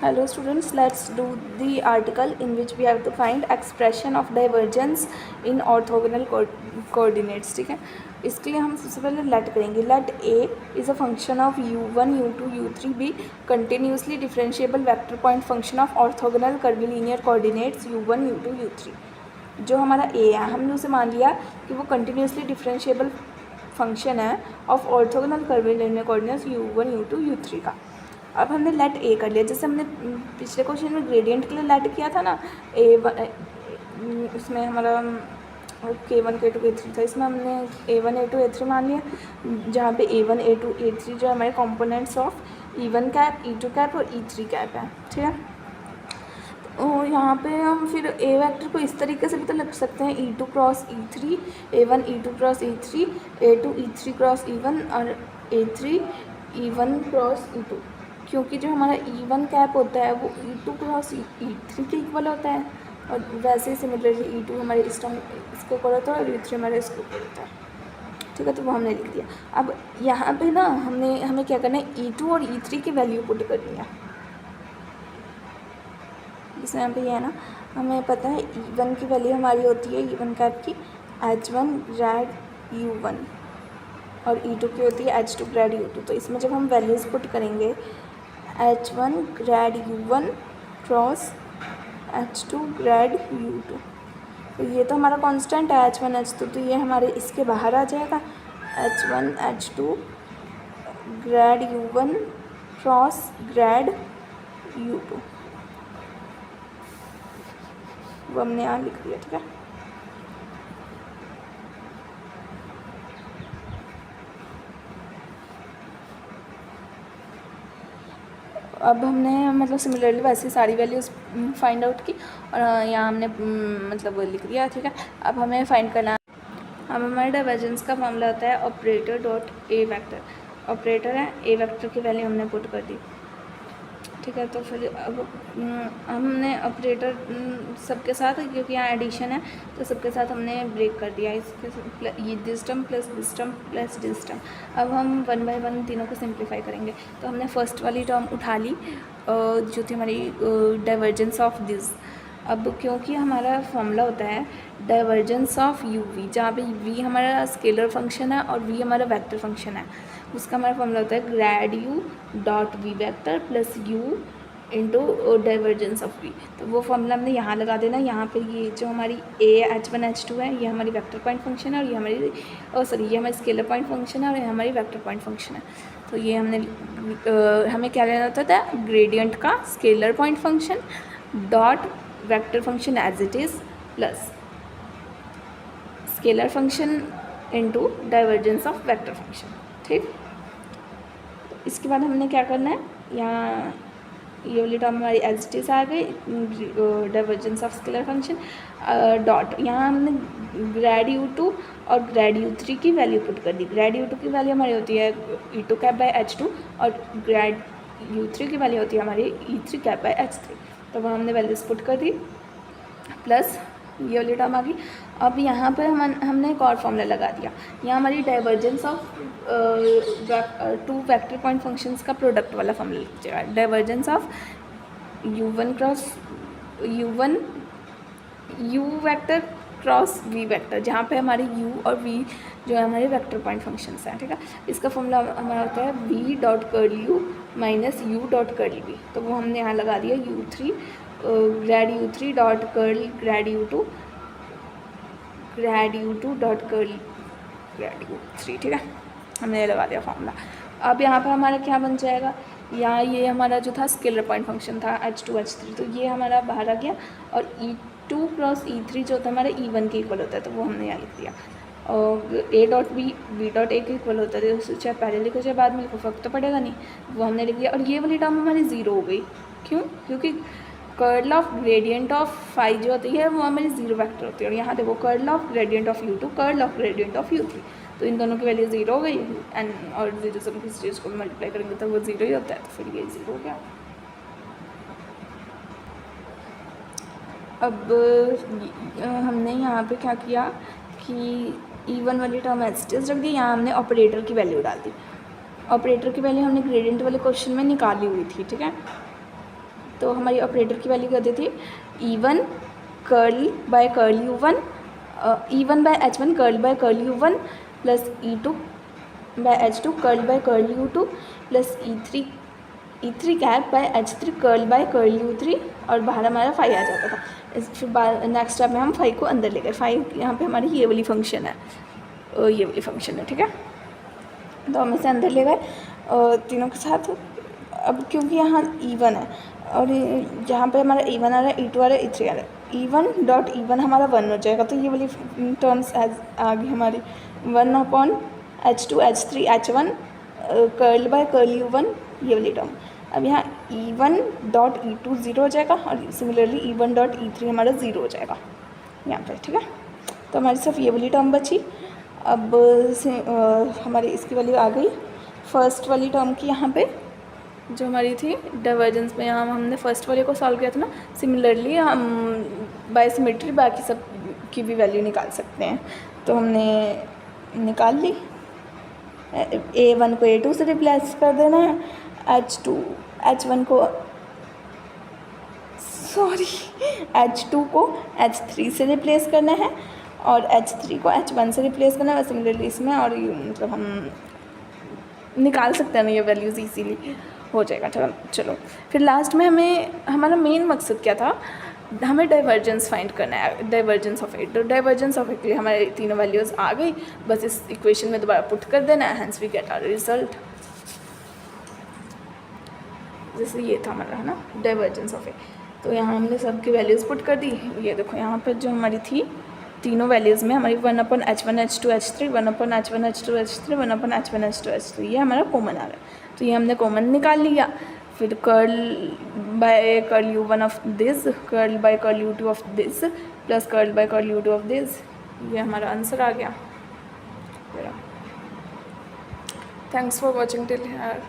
Hello students, let's do the article in which we have to find expression of divergence in orthogonal coordinates. ठीक है, इसके लिए हम सबसे पहले लेट करेंगे. Let a is a function of u1, u2, u3 be continuously differentiable vector point function of orthogonal curvilinear coordinates u1, u2, u3. जो हमारा a है हमने उसे मान लिया कि वो कंटिन्यूसली डिफरेंशिएबल फंक्शन है of orthogonal curvilinear coordinates u1, u2, u3 का. अब हमने लेट ए कर लिया, जैसे हमने पिछले क्वेश्चन में ग्रेडियंट के लिए लेट किया था ना, उसमें हमारा k1 k2 k3 था, इसमें हमने a1 a2 a3 मान लिया, जहाँ पे a1 a2 a3 जो हमारे components of e1 cap e2 cap और e3 कैप है. ठीक है, तो यहाँ पे हम फिर ए वेक्टर को इस तरीके से भी तो लिख सकते हैं, e2 cross e3, a1 e2 cross e3, a2 e3 cross e1 और a3 e1 क्रॉस e2, क्योंकि जो हमारा e1 कैप होता है वो e2 क्रॉस e3 के इक्वल होता है, और वैसे ही सिमिलरली e2 हमारे इस टर्म इसको इक्वल होता है और e3 हमारे इसको इक्वल होता है. ठीक है, तो वो हमने लिख दिया. अब यहाँ पे ना हमें क्या करना है, e2 और e3 की वैल्यू पुट करनी है. जैसे यहाँ पे ये है ना, हमें पता है e1 की वैल्यू हमारी होती है e1 कैप की h1 ग्रेड u1 और e2 की होती है h2 ग्रेड u2. तो इसमें जब हम वैल्यूज़ पुट करेंगे h1 grade u1 cross h2 grade u2, तो ये तो हमारा कांस्टेंट है h1 h2, तो ये हमारे इसके बाहर आ जाएगा. h1 h2 grade u1 cross grade u2, वो हमने यहाँ लिख दिया. ठीक है, अब हमने मतलब सिमिलरली वैसे सारी वैल्यूज़ फाइंड आउट की और यहाँ हमने मतलब लिख दिया. ठीक है, अब हमें फाइंड करना है. अब हमारे डाइवर्जेंस का फॉर्मूला होता है operator dot A vector. Operator है, ए वेक्टर की वैल्यू हमने पुट कर दी. ठीक है, तो फिर अब हमने ऑपरेटर सबके साथ, क्योंकि यहाँ एडिशन है तो सबके साथ हमने ब्रेक कर दिया. इसके ये this term plus this term plus this term. अब हम 1 बाय 1 तीनों को सिंप्लीफाई करेंगे. तो हमने फर्स्ट वाली टर्म उठा ली जो थी हमारी डाइवर्जेंस ऑफ दिस. अब क्योंकि हमारा फॉर्मूला होता है डाइवर्जेंस ऑफ यू वी, जहाँ पे वी हमारा स्केलर फंक्शन है और वी हमारा वेक्टर फंक्शन है, उसका हमारा फॉर्मूला होता है grad u dot v vector plus u into divergence of v. तो वो फॉर्मूला हमने यहाँ लगा देना. यहाँ पे ये जो हमारी ए h1 h2 है ये हमारी वेक्टर पॉइंट फंक्शन है और ये हमारी ये हमारी स्केलर पॉइंट फंक्शन है और ये हमारी वेक्टर पॉइंट फंक्शन है. तो ये हमें क्या लेना होता था, ग्रेडियंट का scalar point function dot vector function as it is plus scalar function into divergence of vector function. ठीक, इसके बाद हमने क्या करना है, यहाँ ये वाली टर्म हमारी एज इट इज़ आ गई, divergence of scalar function dot, यहाँ हमने ग्रैड u2 और ग्रैड u3 की वैल्यू पुट कर दी. ग्रैड u2 की वैल्यू हमारी होती है e2 कैप बाई h2 और ग्रैड u3 की वैल्यू होती है हमारी e3 कैप बाई h3. तो वह हमने वैल्यूज पुट कर दी प्लस ये वाली टर्म आ गई. अब यहाँ पर हमने एक और फॉर्मूला लगा दिया. यहाँ हमारी divergence of two vector point functions का प्रोडक्ट वाला फॉर्मूला लिख जाएगा. Divergence of u1 cross u1 u vector cross v vector, जहाँ पे हमारे u और v जो है हमारे वेक्टर पॉइंट फंक्शंस हैं. ठीक है, इसका फॉर्मूला हमारा होता है v dot curl u minus u dot curl v. तो वो हमने यहाँ लगा दिया u3 grad u3 dot curl grad u2 grad u2 dot curl grad u3. ठीक है, हमने लगा दिया फॉर्मूला. अब यहाँ पर हमारा क्या बन जाएगा, यहाँ ये हमारा जो था स्केलर पॉइंट फंक्शन था h2 h3, तो ये हमारा बाहर आ गया और e2 क्रॉस e3 जो होता है हमारा e1 के इक्वल होता है, तो वो हमने यहाँ लिख दिया. और a dot b dot a के इक्वल होता है, तो चाहे पहले लिखो चाहे बाद में लिखो फर्क तो पड़ेगा नहीं, वो हमने लिख दिया. और ये वाली टर्म हमारी ज़ीरो हो गई. क्यों, क्योंकि curl of gradient of phi जो होती है वो हमारी जीरो वेक्टर होती है. और यहाँ देखो curl of gradient of u2 curl of gradient of u3, तो इन दोनों की वैल्यू ज़ीरो हो गई एंड और जीरो से किसी चीज़ को मल्टीप्लाई करेंगे तो वो ज़ीरो ही होता है, तो फिर ये ज़ीरो हो गया. अब हमने यहाँ पे क्या किया कि e1 वाली टर्म एज इट इज़ रख दी. यहाँ हमने ऑपरेटर की वैल्यू डाल दी. ऑपरेटर की वैल्यू हमने ग्रेडियंट वाले क्वेश्चन में निकाली हुई थी. ठीक है, तो हमारी ऑपरेटर की वैल्यू क्या दी थी, E1 curl by curl U1, E1 by H1 curl by curl U1 plus E2 by H2 curl by curl U2 plus E3 cap by H3 curl by curl U3, और बाहर हमारा 5 आ जाता था। फिर नेक्स्ट स्टेप में हम 5 को अंदर ले गए। 5 यहाँ पे हमारी ये वाली फंक्शन है, ये वाली फंक्शन है, ठीक है। तो हम इसे अंदर ले गए तीनों के साथ। अब क्योंकि यहाँ E1 है और जहाँ पे हमारा E1 आ रहा है, E2 आ रहा है, E3 आ रहा है, E1 डॉट E1 हमारा 1 हो जाएगा। तो ये वाली टर्म्स आ गई हमारी 1/H2 H3 H1 curl by curl U1, ये वाली टर्म। अब यहाँ E1 डॉट E2 ज़ीरो हो जाएगा और सिमिलरली E1 डॉट E3 हमारा ज़ीरो हो जाएगा यहाँ पर, ठीक है। तो हमारी सिर्फ ये वाली टर्म बची। अब हमारी इसकी वैल्यू आ गई फर्स्ट वाली टर्म की, यहाँ पे जो हमारी थी डाइवर्जेंस में, यहाँ हमने फर्स्ट वाले को सॉल्व किया था ना। सिमिलरली हम बाय सिमेट्री बाकी सब की भी वैल्यू निकाल सकते हैं। तो हमने निकाल ली। A1 को A2 से रिप्लेस कर देना है, H1 को H2 को H3 से रिप्लेस करना है और H3 को H1 से रिप्लेस करना है सिमिलरली इसमें। और मतलब हम निकाल सकते हैं ना ये वैल्यूज़ इजीली हो जाएगा। चलो फिर लास्ट में हमें हमारा मेन मकसद क्या था, हमें डाइवर्जेंस फाइंड करना है, डाइवर्जेंस ऑफ ए। तो डाइवर्जेंस ऑफ ए के लिए हमारे तीनों वैल्यूज़ आ गई, बस इस इक्वेशन में दोबारा पुट कर देना है, hence we get our result. जैसे ये था हमारा, है ना, डाइवर्जेंस ऑफ ए। तो यहाँ हमने सबकी वैल्यूज़ पुट कर दी। ये देखो यहाँ पर जो हमारी थी तीनों वैल्यूज़ में हमारी 1/H1 H2 H3 1/H1 H2 H3 1/H1 H2 H3 ये हमारा कॉमन आ रहा है। तो ये हमने कॉमन निकाल लिया। फिर curl by curl U1 of this, curl by curl U2 of this plus curl by curl U2 of this, ये हमारा आंसर आ गया। Thanks for watching till here.